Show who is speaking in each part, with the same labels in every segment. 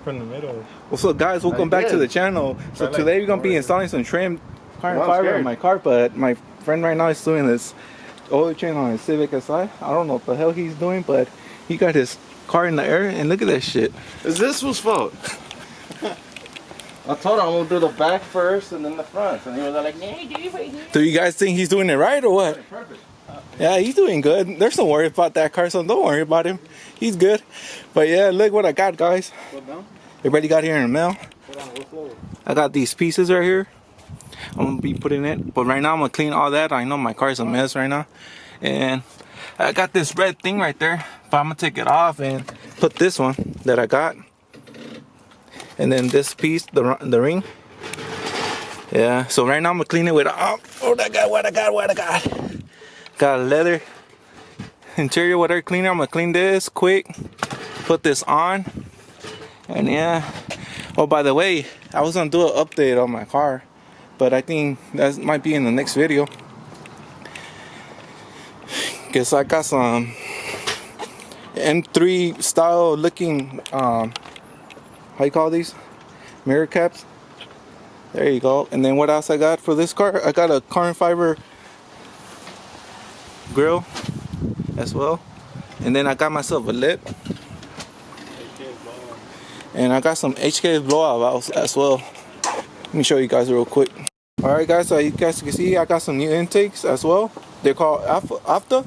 Speaker 1: from the middle.
Speaker 2: What's up, guys? Welcome back to the channel. So today we're gonna be installing some trim carbon fiber on my car, but my friend right now is doing this oil change on his Civic Si. I don't know what the hell he's doing, but he got his car in the air, and look at that shit.
Speaker 3: Is this whose fault? I told him I'm gonna do the back first and then the front, and he was like, "Yeah, do it right here."
Speaker 2: Do you guys think he's doing it right or what?
Speaker 3: Perfect.
Speaker 2: Yeah, he's doing good. There's no worry about that car, so don't worry about him. He's good. But yeah, look what I got, guys. Everybody got here in the mail. I got these pieces right here. I'm gonna be putting it, but right now I'm gonna clean all that. I know my car's a mess right now, and I got this red thing right there, but I'm gonna take it off and put this one that I got, and then this piece, the ring. Yeah, so right now I'm gonna clean it with what I got. Got a leather interior water cleaner. I'm gonna clean this quick, put this on, and yeah. Oh, by the way, I was gonna do an update on my car, but I think that might be in the next video. Guess I got some M3 style looking how you call these, mirror caps. There you go. And then what else I got for this car? I got a carbon fiber grill as well, and then I got myself a lip, and I got some HK blowout valves as well. Let me show you guys real quick. Alright guys, so you guys can see I got some new intakes as well. They're called Afta.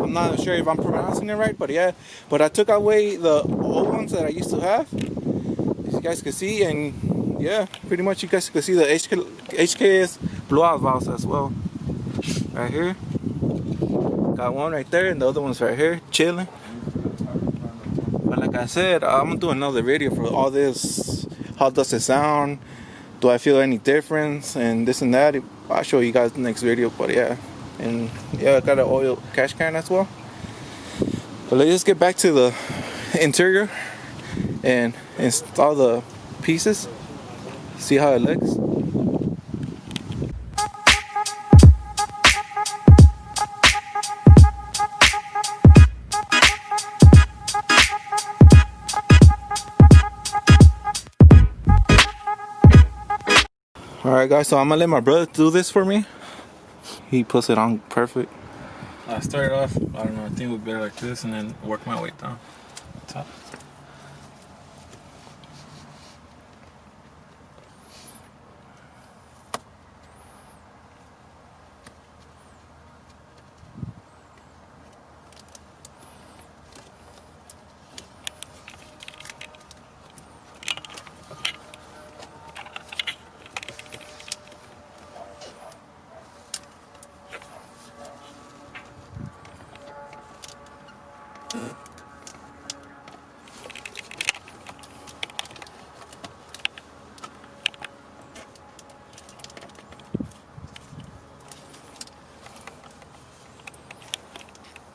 Speaker 2: I'm not sure if I'm pronouncing it right, but yeah. But I took away the old ones that I used to have, as you guys can see, and yeah, pretty much you guys can see the HKS blowout valves as well. Right here. Got one right there, and the other one's right here, chilling. But like I said, I'm gonna do another video for all this. How does it sound? Do I feel any difference? And this and that. I'll show you guys the next video. But yeah, and yeah, I got an oil cash can as well. But let's just get back to the interior and install the pieces. See how it looks. Alright guys, so I'm gonna let my brother do this for me. He puts it on perfect.
Speaker 1: I started off, I don't know, I think it would be better like this and then work my way down. Top.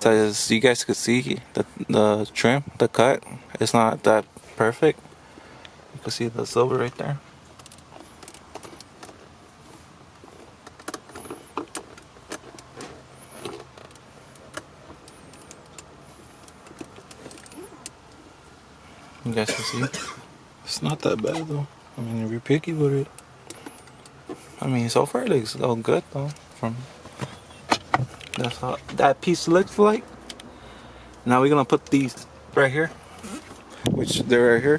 Speaker 2: So as you guys can see, the trim, the cut, it's not that perfect. You can see the silver right there. You guys can see it's not that bad though. I mean, if you're picky with it, I mean, so far it looks all good though. That's how that piece looks like. Now we're gonna put these right here, which they're right here.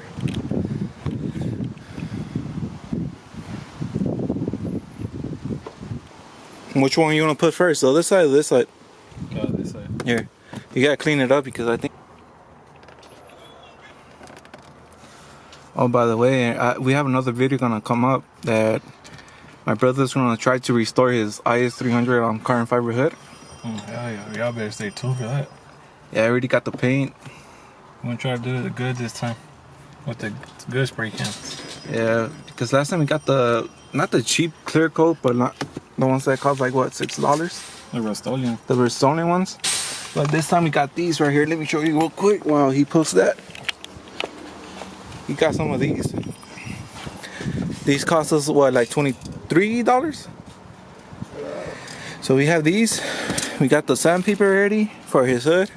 Speaker 2: Which one you wanna put first? So this side or this side?
Speaker 1: This side.
Speaker 2: Here, you gotta clean it up because I think. Oh, by the way, we have another video gonna come up that my brother's gonna try to restore his IS300 on carbon fiber hood.
Speaker 1: Hell yeah, y'all better stay tuned for that.
Speaker 2: Yeah, I already got the paint.
Speaker 1: I'm gonna try to do it good this time with the good spray can.
Speaker 2: Yeah, because last time we got not the cheap clear coat, but not the ones that cost like what, $6?
Speaker 1: The Rust-Oleum.
Speaker 2: The Rust-Oleum ones. But this time we got these right here. Let me show you real quick while he posts that. He got some of these. These cost us what, like $23? So we have these. We got the sandpaper ready for his hood,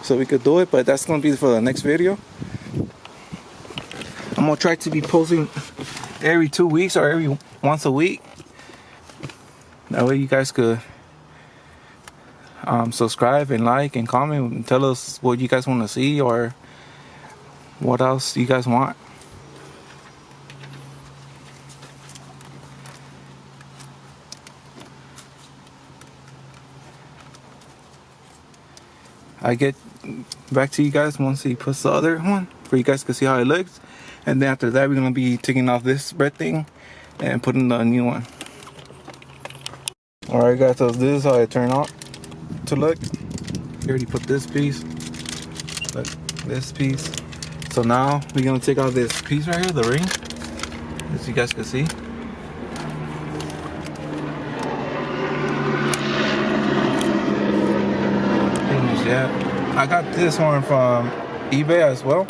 Speaker 2: so we could do it, but that's gonna be for the next video. I'm I'm gonna try to be posting every 2 weeks or every once a week. That way you guys could subscribe and like and comment and tell us what you guys want to see or what else you guys want. I get back to you guys once he puts the other one for you guys to see how it looks, and then after that we're gonna be taking off this red thing and putting the new one. Alright guys, so this is how it turned out to look. We already put this piece, look, this piece. So now we're gonna take out this piece right here, the ring, as you guys can see. Yeah, I got this one from eBay as well,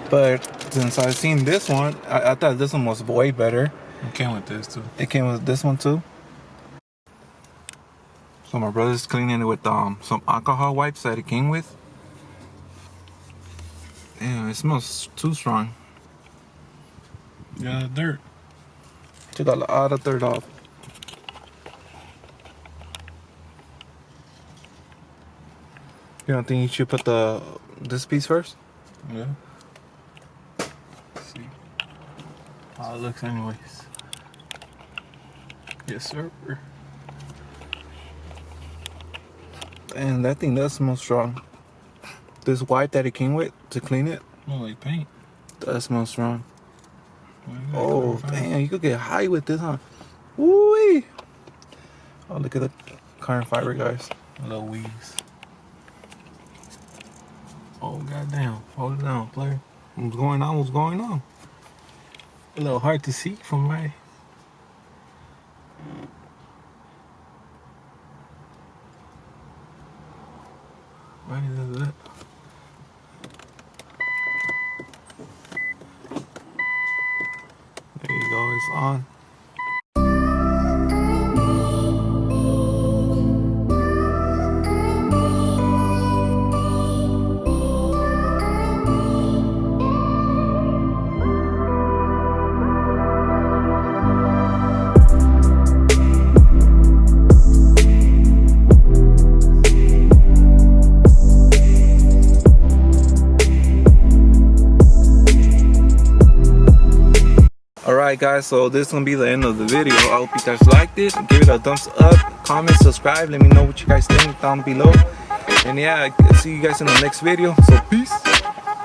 Speaker 2: but since I seen this one, I thought this one was way better.
Speaker 1: It came with this too.
Speaker 2: It came with this one too. So my brother's cleaning it with some alcohol wipes that it came with. Damn, it smells too strong.
Speaker 1: Yeah, dirt.
Speaker 2: Took a lot of dirt off. You don't think you should put this piece first?
Speaker 1: Yeah. Let's see how it looks anyways. Yes, sir.
Speaker 2: And that thing does smell strong. This wipe that it came with to clean it
Speaker 1: Smell like paint.
Speaker 2: does smell strong.
Speaker 1: Well,
Speaker 2: Oh, damn, you could get high with this, huh? Woo-wee! Oh, look at the carbon fiber, guys.
Speaker 1: little weeds. Oh, goddamn. Hold it down, player.
Speaker 2: What's going on? What's going on?
Speaker 1: A little hard to see from my... Why is that?
Speaker 2: There you go, it's on. Alright guys, so this is gonna be the end of the video. I hope you guys liked it. Give it a thumbs up, comment, subscribe, let me know what you guys think down below. And yeah, I'll see you guys in the next video. So peace.